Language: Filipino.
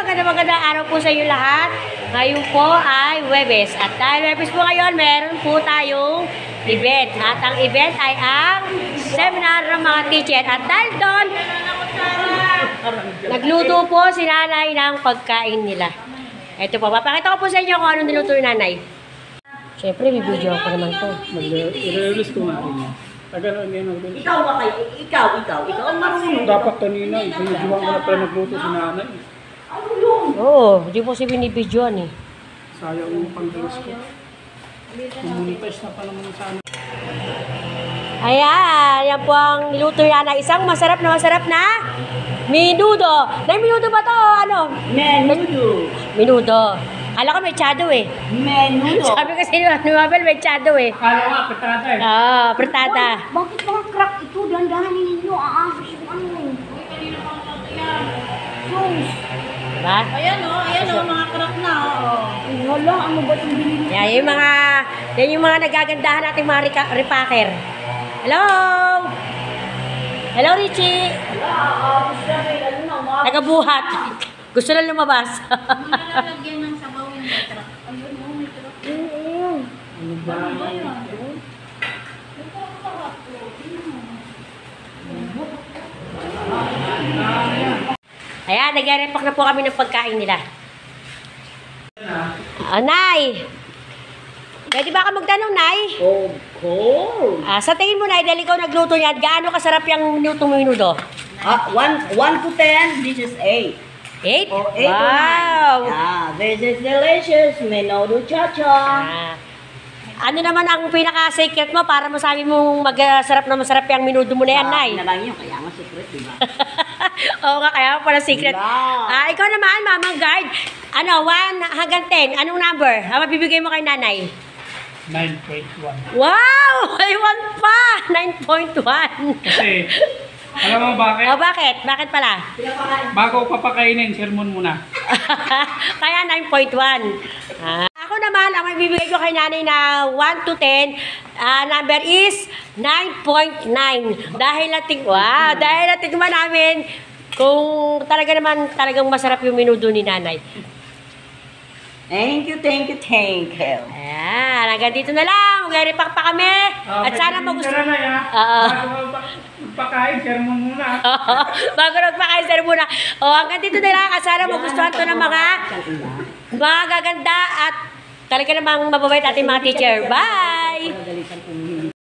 magandang araw po sa inyo lahat. Ngayon po ay Huwebes. At dahil Huwebes po ngayon, meron po tayong event. At ang event ay ang seminar ng mga teacher. At dahil doon, nagluto po si nanay ng pagkain nila. Ito po, papakita ko po sa inyo kung anong niluto ni nanay. Siyempre, may video ko naman to. I-release ko nga rin yan. Tagalan yan ang release. Ikaw ba kayo? Ikaw ang marunong. Dapat kanina, binidyoan ko na pala nagluto si nanay. Oo, hindi po si binibidyoan eh. Sayang yung pang-release ko. Kumunitas na pa naman sana. Ayan, yan po ang niluto yan na isang masarap na minudo. Na minudo ba to? Ano? Menudo. Minudo. Kala ko mechado eh. Menudo. Sabi kasi ni Mabel mechado eh. Kala nga, petada eh. Ah, pratada. Bakit mga crack ito? Dandahanin ninyo. Aahos yung ano eh. Sus. Diba? Ayan o, mga crack na o. Wala, ano ba itong binili? Yan yung mga nagagandahan nating mga repacker. Hello! Hello, Richie! Nagabuhat. Gusto na lumabas. Nilalagyan ng sabaw yung crack. Ayun o, may crack. Ano ba? Ano ba yan? Ayan, nag-repack na po kami ng pagkain nila. Nay! Pwede ba ka magtanong, Nay? Of course. Sa tingin mo, Nay, dahil ikaw nagluto niyan, gaano kasarap yung nilutong minudo? 1 to 10, this is 8. 8? Or 8 Wow! or 9. Yeah, this is delicious. Menudo cha-cha. Ano naman ang pinaka-secret mo para masabi mong masarap yung minudo mo na yan, Nay? Na lang yun, kaya nga secret, diba? Oo nga, kaya pala secret. Wala. Ikaw naman, Mamang Guard. 1 hanggang 10, anong number? Mabibigay mo kay nanay? 9.1. Wow! May 1 pa! 9.1. Kasi, alam mo bakit? Bakit? Bakit pala? Bago papakainin, sermon muna. Kaya 9.1. Ako naman, ang magbibigay ko kay nanay na 1 to 10, number is 9.9. Dahil natigman namin kung talagang masarap yung minudo ni nanay. Thank you. Ayan, hanggang dito na lang. Mag-repack pa kami. At sana magustuhan. Bago magpakain, sermon muna. Bago magpakain, sir muna. Hanggang dito na lang. At sana magustuhan to ng mga gaganda at talaga namang mababait ating mga teacher. Bye!